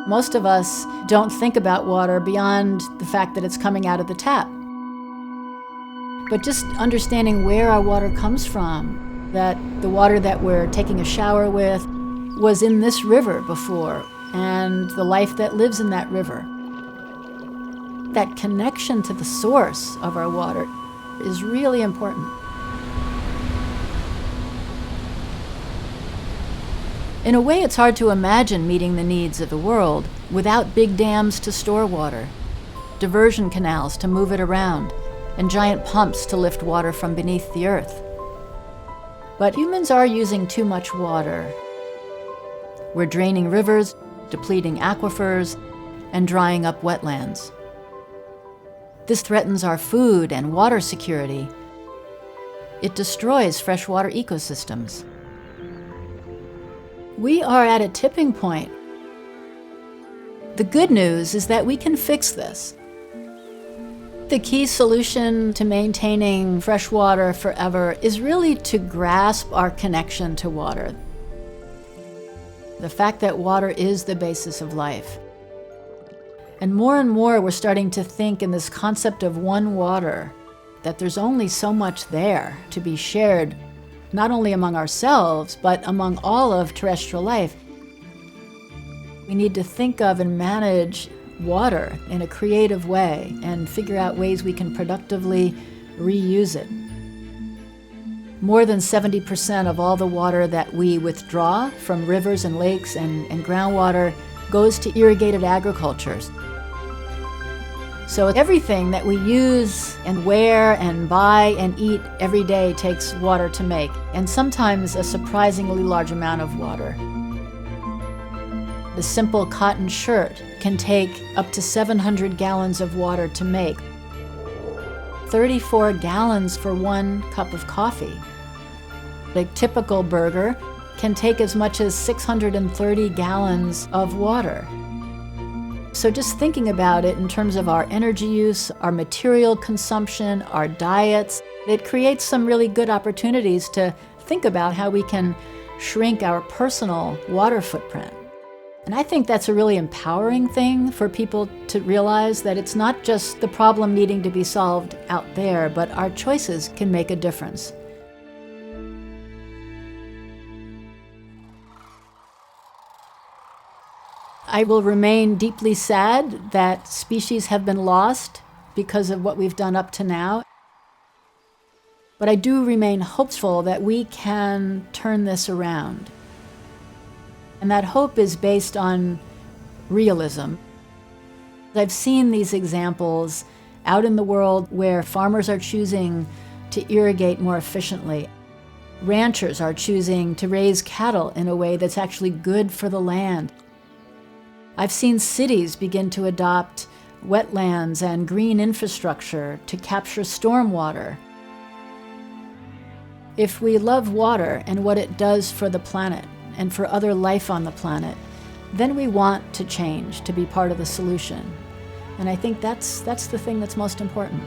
Most of us don't think about water beyond the fact that it's coming out of the tap. But just understanding where our water comes from, that the water that we're taking a shower with was in this river before, and the life that lives in that river. That connection to the source of our water is really important. In a way, it's hard to imagine meeting the needs of the world without big dams to store water, diversion canals to move it around, and giant pumps to lift water from beneath the earth. But humans are using too much water. We're draining rivers, depleting aquifers, and drying up wetlands. This threatens our food and water security. It destroys freshwater ecosystems. We are at a tipping point. The good news is that we can fix this. The key solution to maintaining fresh water forever is really to grasp our connection to water. The fact that water is the basis of life. And more we're starting to think in this concept of one water, that there's only so much there to be shared, not only among ourselves, but among all of terrestrial life. We need to think of and manage water in a creative way and figure out ways we can productively reuse it. More than 70% of all the water that we withdraw from rivers and lakes and groundwater goes to irrigated agriculture. So everything that we use and wear and buy and eat every day takes water to make, and sometimes a surprisingly large amount of water. The simple cotton shirt can take up to 700 gallons of water to make. 34 gallons for 1 cup of coffee. A typical burger can take as much as 630 gallons of water. So just thinking about it in terms of our energy use, our material consumption, our diets, it creates some really good opportunities to think about how we can shrink our personal water footprint. And I think that's a really empowering thing for people to realize that it's not just the problem needing to be solved out there, but our choices can make a difference. I will remain deeply sad that species have been lost because of what we've done up to now. But I do remain hopeful that we can turn this around. And that hope is based on realism. I've seen these examples out in the world where farmers are choosing to irrigate more efficiently. Ranchers are choosing to raise cattle in a way that's actually good for the land. I've seen cities begin to adopt wetlands and green infrastructure to capture stormwater. If we love water and what it does for the planet and for other life on the planet, then we want to change, to be part of the solution. And I think that's the thing that's most important.